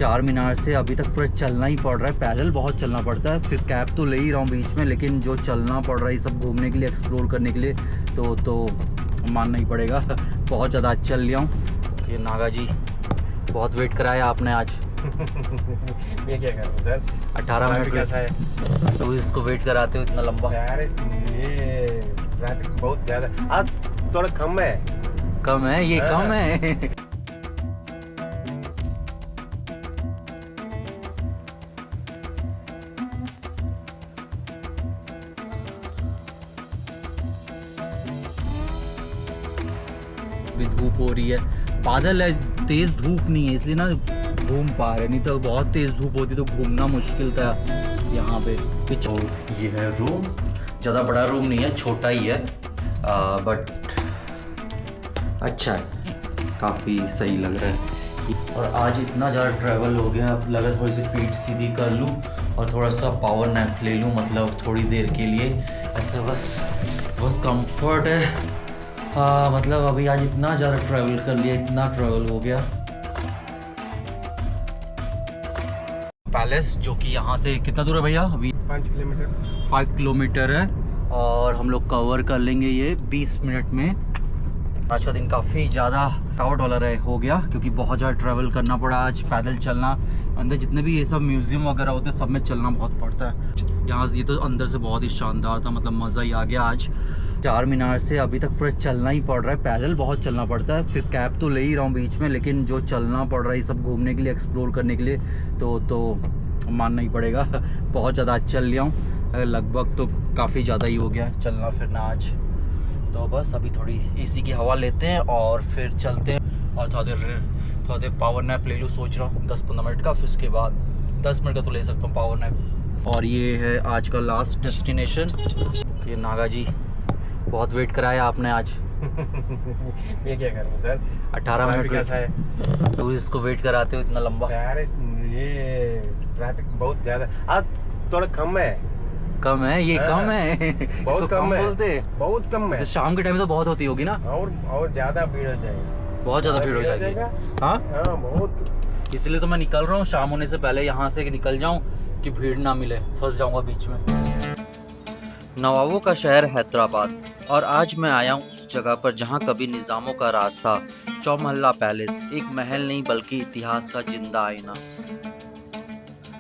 चार मीनार से अभी तक पूरा चलना ही पड़ रहा है, पैदल बहुत चलना पड़ता है, फिर कैब तो ले ही रहा हूँ बीच में, लेकिन जो चलना पड़ रहा है ये सब घूमने के लिए, एक्सप्लोर करने के लिए, तो मानना ही पड़ेगा। बहुत ज़्यादा आज चल लिया हूँ। ये नागा जी बहुत वेट कराया आपने आज। मैं क्या करूँ सर, 18 मिनट कैसा है तो इसको वेट कराते हो इतना लंबा। यार ये ट्रैफिक बहुत ज़्यादा आज थोड़ा कम है। कम है ये, कम है। भी धूप हो रही है, बादल है, तेज धूप नहीं है, इसलिए ना घूम पा रहे, नहीं तो बहुत तेज धूप होती तो घूमना मुश्किल था यहाँ पे। ये है रूम, ज़्यादा बड़ा रूम नहीं है, छोटा ही है, बट अच्छा है, काफ़ी सही लग रहा है। और आज इतना ज़्यादा ट्रैवल हो गया, अब लगा थोड़ी सी पीठ सीधी कर लूँ और थोड़ा सा पावर नैप ले लूँ, मतलब थोड़ी देर के लिए, ऐसा बस कंफर्ट है। हाँ मतलब अभी आज इतना ज़्यादा ट्रैवल कर लिया, इतना ट्रैवल हो गया। पैलेस जो कि यहाँ से कितना दूर है भैया, अभी 5 किलोमीटर है, और हम लोग कवर कर लेंगे ये 20 मिनट में। आज का दिन काफ़ी ज़्यादा थकावट वाला हो गया, क्योंकि बहुत ज़्यादा ट्रैवल करना पड़ा आज, पैदल चलना, अंदर जितने भी ये सब म्यूज़ियम वगैरह होते हैं सब में चलना बहुत पड़ता है। यहाँ से ये तो अंदर से बहुत ही शानदार था, मतलब मज़ा ही आ गया आज। चार मीनार से अभी तक पूरा चलना ही पड़ रहा है, पैदल बहुत चलना पड़ता है, फिर कैब तो ले ही रहा हूँ बीच में, लेकिन जो चलना पड़ रहा है ये सब घूमने के लिए, एक्सप्लोर करने के लिए, तो मानना ही पड़ेगा। बहुत ज़्यादा आज चल लिया हूँ, लगभग तो काफ़ी ज़्यादा ही हो गया चलना फिरना आज। तो बस अभी थोड़ी एसी की हवा लेते हैं और फिर चलते हैं, और थोड़ा देर पावर नैप ले लूँ सोच रहा हूँ, 10-15 मिनट का, फिर उसके बाद 10 मिनट का तो ले सकता हूँ पावर नैप। और ये है आज का लास्ट डेस्टिनेशन। ये नागा जी बहुत वेट कराया आपने आज। मैं क्या करूँ सर, 18 मिनट कैसा है टूरिस्ट को वेट कराते हो इतना लंबा। यार ये ट्रैफिक बहुत ज़्यादा आज थोड़ा कम है। कम है ये, कम है, बहुत कम है, बोलते बहुत कम है। शाम के टाइम तो बहुत होती होगी ना, और ज़्यादा भीड़ हो जाएगी, बहुत ज़्यादा भीड़ हो जाएगी। हाँ बहुत, इसलिए तो मैं निकल रहा हूँ शाम होने से पहले, यहाँ से निकल जाऊँ कि भीड़ ना मिले, फंस जाऊँगा बीच में। नवाबों का शहर हैदराबाद, और आज मैं आया हूँ उस जगह पर जहाँ कभी निज़ामों का राज था। चौमहल्ला पैलेस एक महल नहीं बल्कि इतिहास का जिंदा आईना।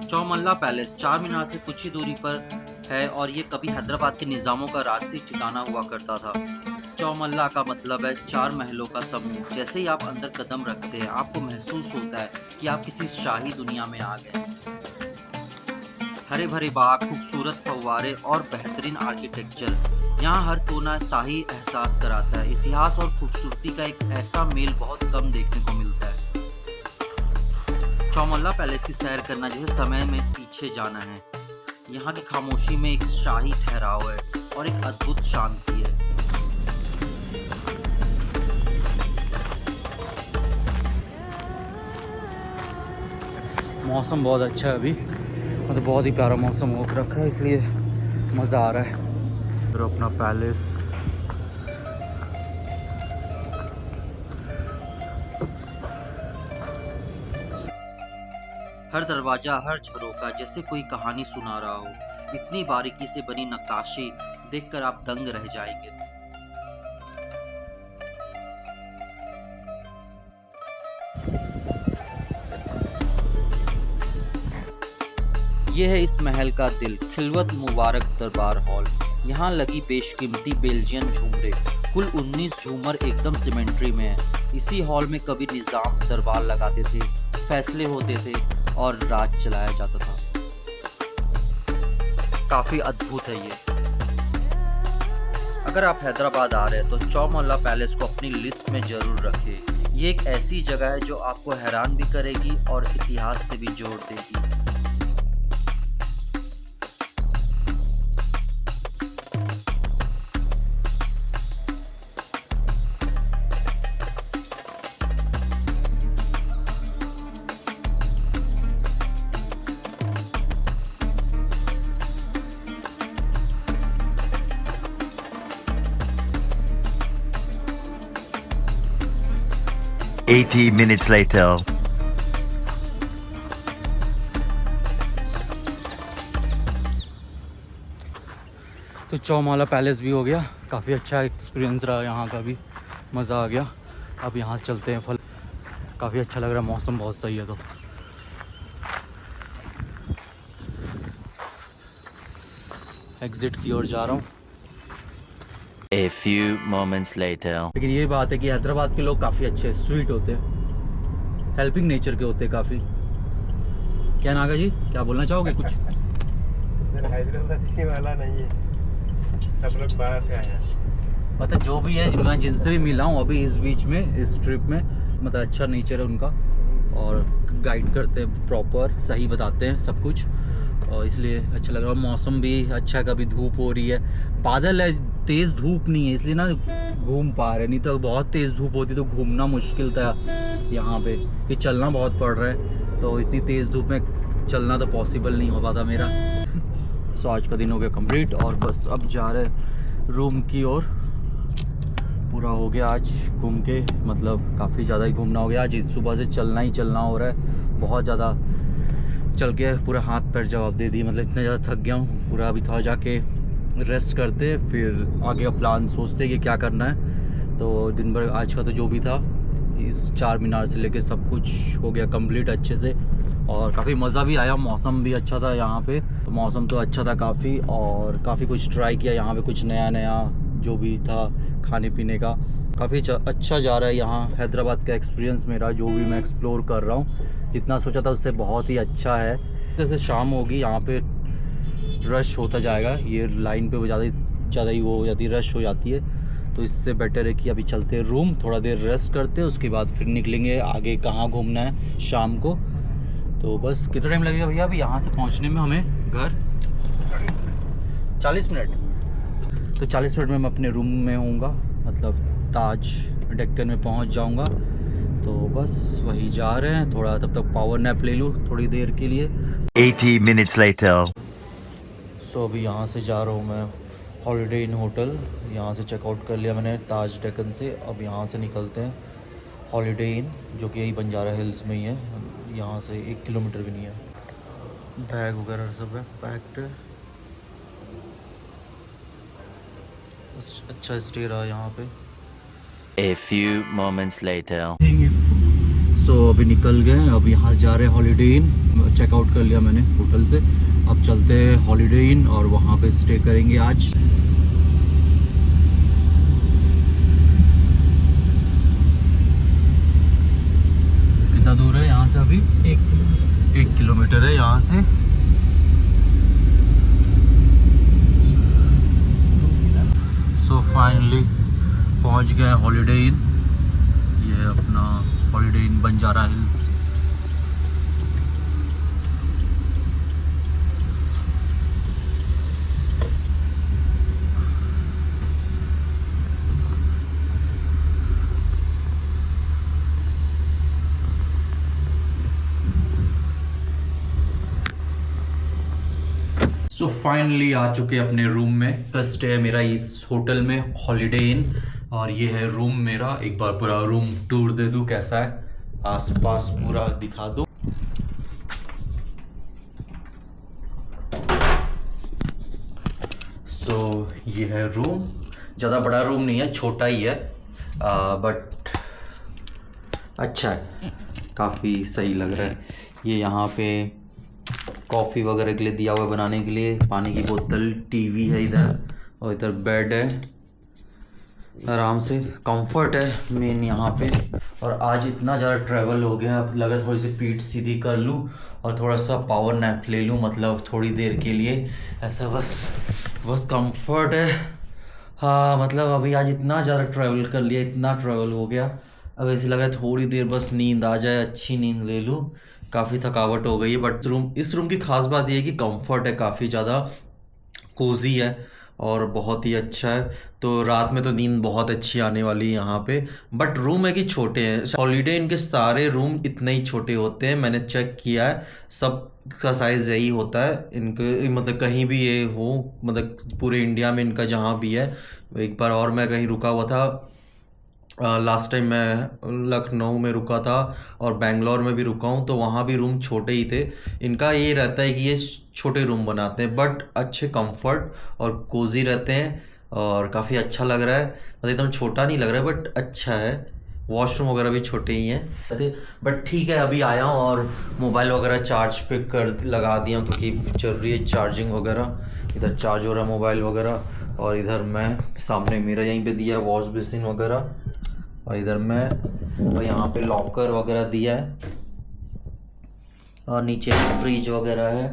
चौमहल्ला पैलेस चार मीनार से कुछ ही दूरी पर है, और ये कभी हैदराबाद के निज़ामों का राजसी ठिकाना हुआ करता था। चौमहल्ला का मतलब है 4 महलों का समूह। जैसे ही आप अंदर कदम रखते हैं आपको महसूस होता है कि आप किसी शाही दुनिया में आ गए। हरे भरे बाग, खूबसूरत फव्वारे और बेहतरीन आर्किटेक्चर, यहाँ हर कोना शाही एहसास कराता है। इतिहास और खूबसूरती का एक ऐसा मेल बहुत कम देखने को मिलता है। चौमहल्ला पैलेस की सैर करना जैसे समय में पीछे जाना है। यहाँ की खामोशी में एक शाही ठहराव है और एक अद्भुत शांति है। मौसम बहुत अच्छा है अभी, मतलब बहुत ही प्यारा मौसम हो रखा है, इसलिए मज़ा आ रहा है। फिर अपना पैलेस, हर दरवाजा, हर झरोका जैसे कोई कहानी सुना रहा हो। इतनी बारीकी से बनी नक्काशी देखकर आप दंग रह जाएंगे। यह है इस महल का दिल, खिलवत मुबारक दरबार हॉल। यहाँ लगी बेशकीमती बेल्जियन झूमरे, कुल 19 झूमर एकदम सिमेंट्री में है। इसी हॉल में कभी निज़ाम दरबार लगाते थे, फैसले होते थे और राज चलाया जाता था। काफी अद्भुत है ये। अगर आप हैदराबाद आ रहे हैं तो चौमहल्ला पैलेस को अपनी लिस्ट में जरूर रखें। ये एक ऐसी जगह है जो आपको हैरान भी करेगी और इतिहास से भी जोड़ देगी। $80 minutes later. तो चौमाला पैलेस भी हो गया, काफ़ी अच्छा एक्सपीरियंस रहा यहाँ का भी, मज़ा आ गया। अब यहाँ से चलते हैं काफ़ी अच्छा लग रहा है, मौसम बहुत सही है। तो एग्ज़िट की ओर जा रहा हूँ। A few moments later. लेकिन ये बात है कि हैदराबाद के लोग काफ़ी अच्छे स्वीट होते हैं, हेल्पिंग नेचर के होते हैं काफ़ी। क्या नागा जी, क्या बोलना चाहोगे कुछ? हैदराबाद वाला नहीं है, सब लोग बाहर से आए हैं। मतलब जो भी है, मैं जिनसे भी मिला हूँ अभी इस बीच में, इस ट्रिप में, मतलब अच्छा नेचर है उनका और गाइड करते हैं, प्रॉपर सही बताते हैं सब कुछ, और इसलिए अच्छा लग रहा है। मौसम भी अच्छा, कभी धूप हो रही है, बादल है, तेज़ धूप नहीं है, इसलिए ना घूम पा रहे, नहीं तो बहुत तेज़ धूप होती तो घूमना मुश्किल था यहाँ पे, कि चलना बहुत पड़ रहा है, तो इतनी तेज़ धूप में चलना तो पॉसिबल नहीं हो पाता मेरा। सो आज का दिन हो गया कंप्लीट और बस अब जा रहे रूम की ओर। पूरा हो गया आज घूम के, मतलब काफ़ी ज़्यादा ही घूमना हो गया आज, सुबह से चलना ही चलना हो रहा है, बहुत ज़्यादा चल के पूरा हाथ पैर जवाब दे दी, मतलब इतना ज़्यादा थक गया हूँ पूरा। अभी थोड़ा जाके रेस्ट करते, फिर आगे का प्लान सोचते कि क्या करना है। तो दिन भर आज का तो जो भी था, इस चार मीनार से लेके सब कुछ हो गया कंप्लीट अच्छे से, और काफ़ी मज़ा भी आया, मौसम भी अच्छा था यहाँ पे, तो मौसम तो अच्छा था काफ़ी, और काफ़ी कुछ ट्राई किया यहाँ पे, कुछ नया नया जो भी था खाने पीने का, काफ़ी अच्छा जा रहा है यहाँ हैदराबाद का एक्सपीरियंस मेरा, जो भी मैं एक्सप्लोर कर रहा हूँ, जितना सोचा था उससे बहुत ही अच्छा है। जैसे शाम होगी यहाँ पे रश होता जाएगा, ये लाइन पे ज़्यादा ही वो हो जाती है, रश हो जाती है, तो इससे बेटर है कि अभी चलते हैं रूम, थोड़ा देर रेस्ट करते हैं, उसके बाद फिर निकलेंगे आगे कहाँ घूमना है शाम को। तो बस कितना टाइम लगेगा भैया अभी यहाँ से पहुँचने में हमें घर? 40 मिनट। तो 40 मिनट में मैं अपने रूम में होऊंगा, मतलब ताज डेक्कन में पहुँच जाऊँगा। तो बस वही जा रहे हैं, थोड़ा तब तक पावर नैप ले लूँ थोड़ी देर के लिए। 80 minutes later. सो अभी यहाँ से जा रहा हूँ मैं हॉलीडे इन होटल, यहाँ से चेकआउट कर लिया मैंने ताज डेक्कन से। अब यहाँ से निकलते हैं हॉलीडे इन, जो कि यही बंजारा हिल्स में ही है, यहाँ से 1 किलोमीटर भी नहीं है। बैग वगैरह सब है पैक्ड, अच्छा स्टे रहा यहाँ पे। A few moments later. सो अभी निकल गए, अब यहाँ से जा रहे हैं हॉलीडे इन, चेकआउट कर लिया मैंने होटल से। अब चलते हैं हॉलीडे इन और वहाँ पे स्टे करेंगे आज। कितना दूर है यहाँ से अभी? 1 किलोमीटर है यहाँ से। सो फाइनली पहुँच गए हॉलीडे इन, ये अपना हॉलीडे इन बंजारा हिल्स। सो फाइनली आ चुके अपने रूम में। फर्स्ट स्टे है मेरा इस होटल में हॉलीडे इन, और ये है रूम मेरा। एक बार पूरा रूम टूर दे दूं कैसा है, आसपास पूरा दिखा दूं। सो ये है रूम, ज़्यादा बड़ा रूम नहीं है, छोटा ही है, बट अच्छा है, काफ़ी सही लग रहा है। ये यहाँ पे कॉफ़ी वगैरह के लिए दिया हुआ है बनाने के लिए, पानी की बोतल, टीवी है इधर, और इधर बेड है, आराम से कंफर्ट है मेन यहाँ पे। और आज इतना ज़्यादा ट्रैवल हो गया, अब लगा थोड़ी सी पीठ सीधी कर लूँ और थोड़ा सा पावर नैप ले लूँ, मतलब थोड़ी देर के लिए ऐसा, बस कंफर्ट है। हाँ मतलब अभी आज इतना ज़्यादा ट्रैवल कर लिया, इतना ट्रैवल हो गया, अब ऐसे लग रहा है थोड़ी देर बस नींद आ जाए, अच्छी नींद ले लूँ। काफ़ी थकावट हो गई है, बट इस रूम की खास बात ये है कि कंफर्ट है, काफ़ी ज़्यादा कोजी है और बहुत ही अच्छा है। तो रात में तो नींद बहुत अच्छी आने वाली है यहाँ पे। बट रूम है कि छोटे हैं, हॉलीडे इनके सारे रूम इतने ही छोटे होते हैं, मैंने चेक किया है, सब का साइज़ यही होता है इनके, मतलब कहीं भी ये हो, मतलब पूरे इंडिया में इनका जहाँ भी है। एक बार और मैं कहीं रुका हुआ था लास्ट टाइम मैं लखनऊ में रुका था और बेंगलोर में भी रुका हूँ, तो वहाँ भी रूम छोटे ही थे। इनका ये रहता है कि ये छोटे रूम बनाते हैं बट अच्छे कंफर्ट और कोजी रहते हैं और काफ़ी अच्छा लग रहा है। मतलब एकदम छोटा नहीं लग रहा है बट अच्छा है। वॉशरूम वगैरह भी छोटे ही हैं बट ठीक है। अभी आया हूँ और मोबाइल वगैरह चार्ज पे कर लगा दिया हूँ क्योंकि ज़रूरी है चार्जिंग वगैरह। इधर चार्ज हो रहा है मोबाइल वगैरह और इधर मैं सामने मेरा यहीं पे दिया है वॉश बेसिन वगैरह और इधर मैं और यहाँ पे लॉकर वगैरह दिया है और नीचे फ्रिज वगैरह है।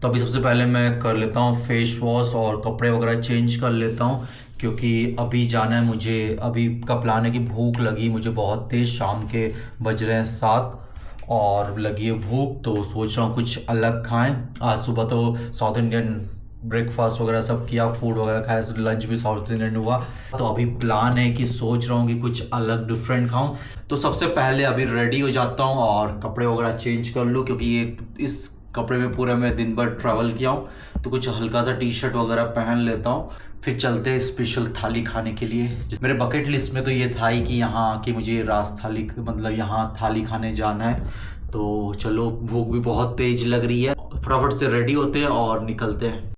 तो अभी सबसे पहले मैं कर लेता हूँ फेस वॉश और कपड़े वगैरह चेंज कर लेता हूँ क्योंकि अभी जाना है मुझे। अभी का प्लान है कि भूख लगी मुझे बहुत तेज़, शाम के बज रहे हैं 7 और लगी है भूख, तो सोच रहा हूँ कुछ अलग खाएं। आज सुबह तो साउथ इंडियन ब्रेकफास्ट वगैरह सब किया, फूड वगैरह खाया, तो लंच भी साउथ इंडियन हुआ। तो अभी प्लान है कि सोच रहा हूँ कि कुछ अलग डिफरेंट खाऊं। तो सबसे पहले अभी रेडी हो जाता हूँ और कपड़े वगैरह चेंज कर लूँ क्योंकि ये इस कपड़े में पूरा मैं दिन भर ट्रैवल किया हूँ, तो कुछ हल्का सा टी शर्ट वगैरह पहन लेता हूँ। फिर चलते हैं स्पेशल थाली खाने के लिए। मेरे बकेट लिस्ट में तो ये था ही कि यहाँ आके मुझे रास थाली, मतलब यहाँ थाली खाने जाना है। तो चलो, भूख भी बहुत तेज लग रही है, फटाफट से रेडी होते हैं और निकलते हैं।